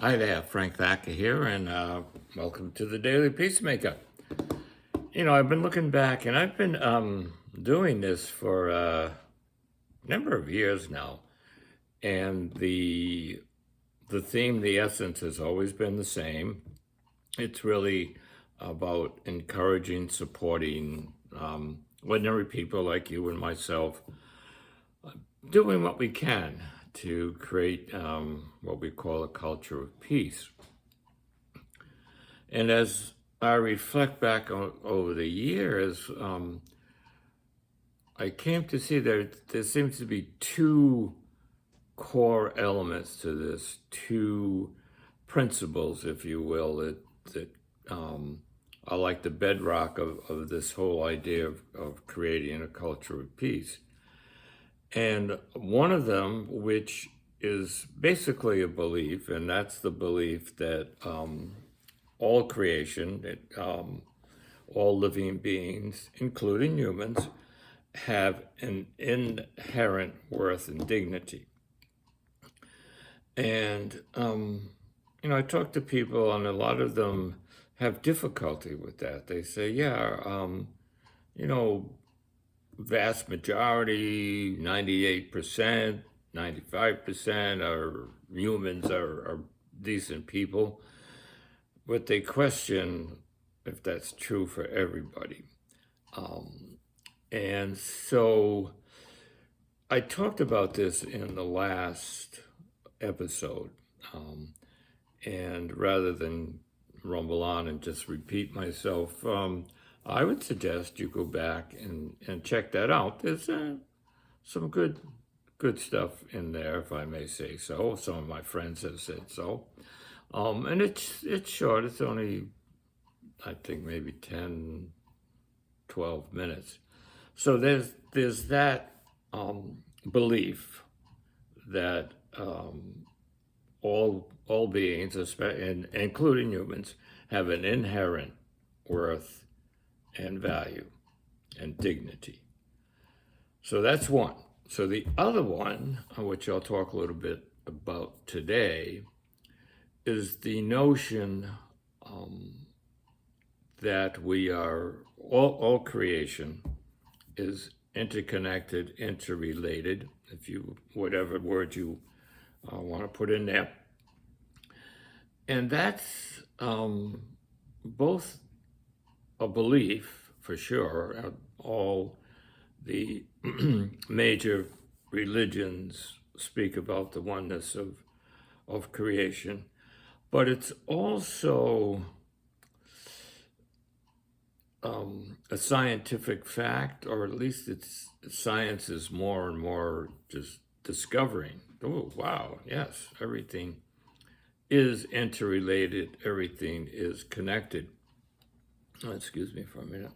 Hi there, Frank Thacker here, and welcome to the Daily Peacemaker. I've been looking back, and I've been doing this for a number of years now, and the theme, the essence, has always been the same. It's really about encouraging, supporting ordinary people like you and myself, doing what we can to create what we call a culture of peace. And as I reflect back over the years, I came to see there seems to be two core elements to this, two principles, if you will, that are like the bedrock of this whole idea of creating a culture of peace. And one of them, which is basically a belief, and that's the belief that all creation, all living beings, including humans, have an inherent worth and dignity. And, I talk to people, and a lot of them have difficulty with that. They say, yeah, you know, vast majority, 98%, 95% are humans, are decent people. But they question if that's true for everybody. And so I talked about this in the last episode. And rather than rumble on and just repeat myself, I would suggest you go back and check that out. There's some good stuff in there, if I may say so. Some of my friends have said so. And it's short. It's only, I think, maybe 10, 12 minutes. So there's that belief that all beings, including humans, have an inherent worth and value and dignity. So that's one. So the other one, which I'll talk a little bit about today, is the notion that we are all creation is interconnected, interrelated, if you whatever word you want to put in there, and that's both a belief for sure. All the major religions speak about the oneness of creation, but it's also a scientific fact, or at least science is more and more just discovering. Oh, wow, yes, everything is interrelated, everything is connected. Excuse me for a minute.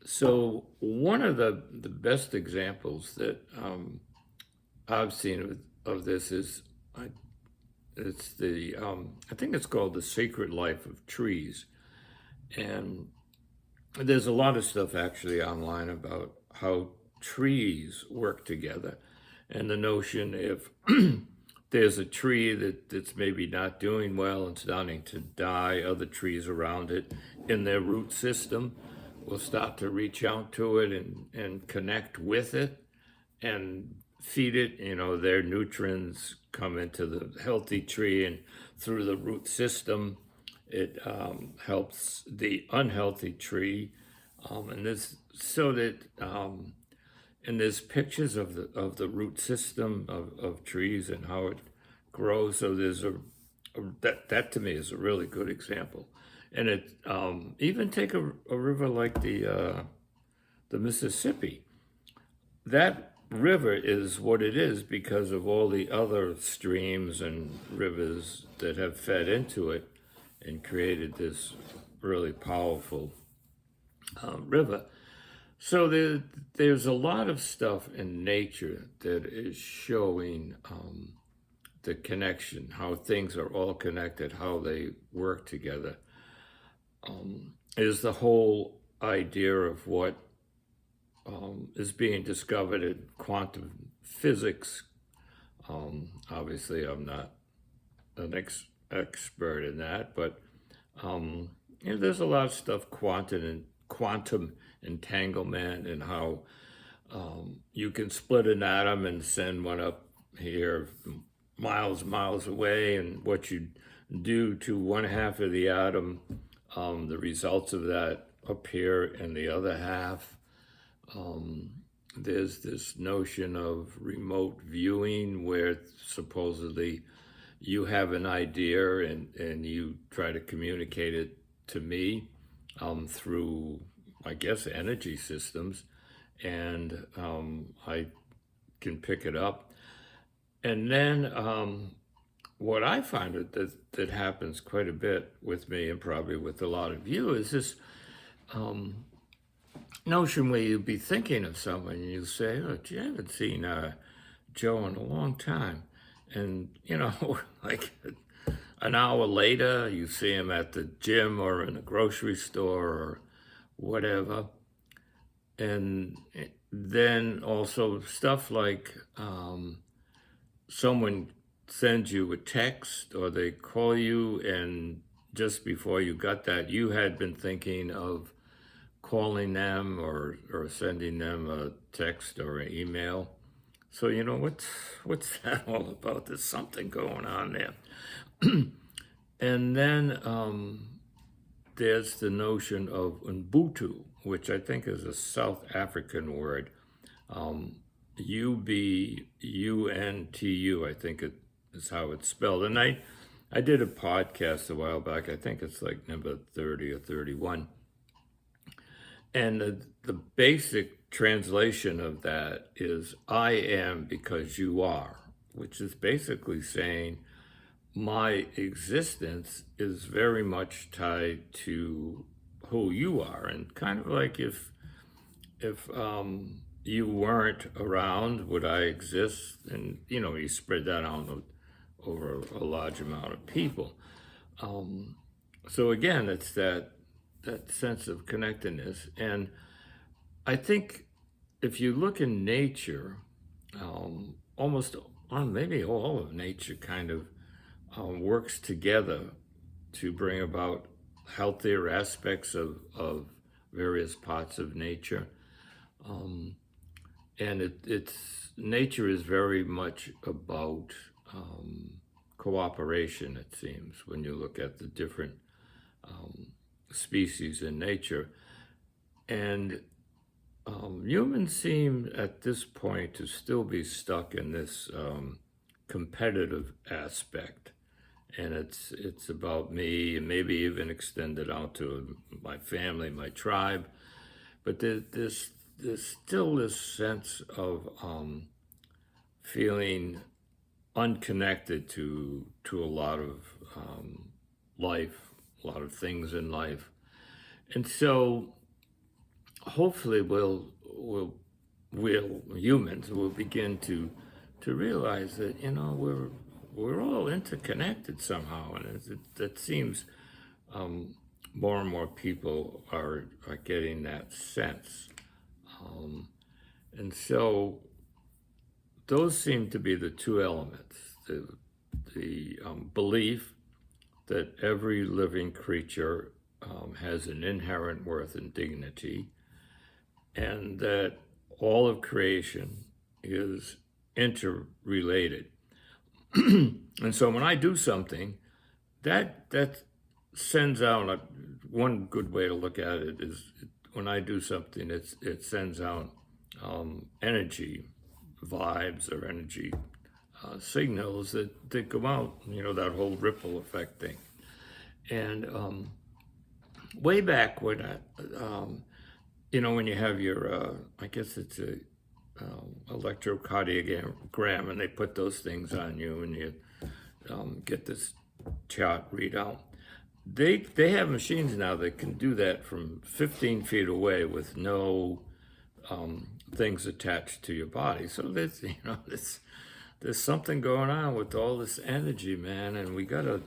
So one of the best examples that I've seen of this is it's the I think it's called The Sacred Life of Trees, and there's a lot of stuff actually online about how trees work together, and the notion if there's a tree that's maybe not doing well and starting to die, other trees around it in their root system will start to reach out to it and connect with it and feed it. Their nutrients come into the healthy tree, and through the root system, it helps the unhealthy tree. And this so that and there's pictures of the root system of trees and how it grows. So there's that to me is a really good example. And it even take a river like the Mississippi. That river is what it is because of all the other streams and rivers that have fed into it and created this really powerful river. So there's a lot of stuff in nature that is showing the connection, how things are all connected, how they work together. Is the whole idea of what is being discovered in quantum physics, Obviously, I'm not an expert in that, but um, there's a lot of stuff quantum entanglement and how you can split an atom and send one up here miles away, and what you do to one half of the atom, the results of that appear in the other half. Um, there's this notion of remote viewing where supposedly you have an idea and you try to communicate it to me through, I guess, energy systems, and I can pick it up. And then what I find that happens quite a bit with me, and probably with a lot of you, is this notion where you'll be thinking of someone and you'll say, "Oh, gee, I haven't seen Joe in a long time," and like an hour later, you see him at the gym or in a grocery store or whatever. And then also stuff like someone sends you a text or they call you, and just before you got that, you had been thinking of calling them or sending them a text or an email. So what's that all about? There's something going on there. And then there's the notion of Ubuntu, which I think is a South African word. Ubuntu, I think it is how it's spelled. And I did a podcast a while back. I think it's like number 30 or 31. And the basic translation of that is I am because you are, which is basically saying my existence is very much tied to who you are. And kind of like if you weren't around, would I exist? And you spread that out over a large amount of people. So again, it's that sense of connectedness. And I think if you look in nature, almost maybe all of nature kind of works together to bring about healthier aspects of various parts of nature. And nature is very much about cooperation, it seems, when you look at the different species in nature. And humans seem at this point to still be stuck in this competitive aspect. And it's about me, and maybe even extended out to my family, my tribe. But there's still this sense of feeling unconnected to a lot of life, a lot of things in life. And so hopefully humans will begin to realize that we're all interconnected somehow, and it seems more and more people are getting that sense. And so those seem to be the two elements: the belief that every living creature has an inherent worth and dignity, and that all of creation is interrelated. And so when I do something, that sends out one good way to look at it is when I do something, it sends out energy vibes or energy signals that go out, that whole ripple effect thing. And way back when when you have your, I guess it's a electrocardiogram, and they put those things on you, and you get this chart readout. They have machines now that can do that from 15 feet away with no things attached to your body. So there's something going on with all this energy, man, and we gotta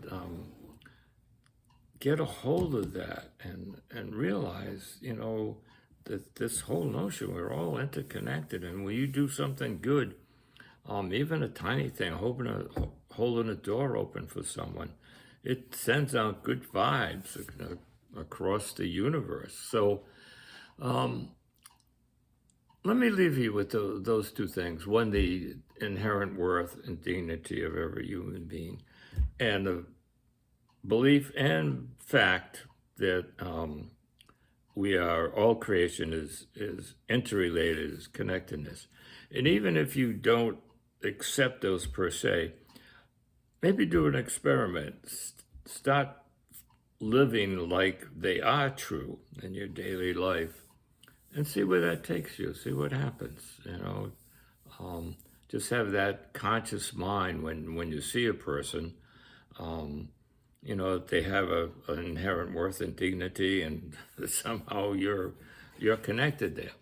get a hold of that and realize, that this whole notion, we're all interconnected, and when you do something good, even a tiny thing, holding a door open for someone, it sends out good vibes across the universe. So let me leave you with those two things. One, the inherent worth and dignity of every human being, and the belief and fact that we are all creation is interrelated, is connectedness. And even if you don't accept those per se, maybe do an experiment. Start living like they are true in your daily life, and see where that takes you. See what happens. Just have that conscious mind when you see a person. Um, they have an inherent worth and dignity, and somehow you're connected there.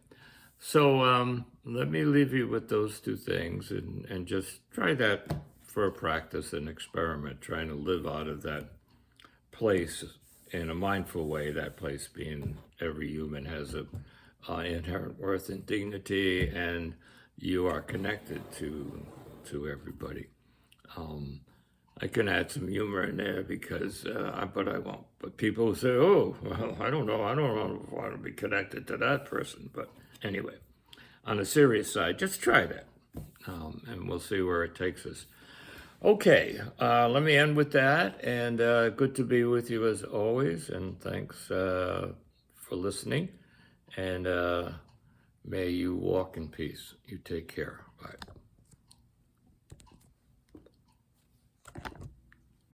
So let me leave you with those two things, and just try that for a practice and experiment, trying to live out of that place in a mindful way, that place being every human has a inherent worth and dignity, and you are connected to everybody. I can add some humor in there because, but I won't. But people say, "Oh, well, I don't know. I don't want to be connected to that person." But anyway, on the serious side, just try that, and we'll see where it takes us. Okay, let me end with that. And good to be with you as always. And thanks for listening. And may you walk in peace. You take care. Bye.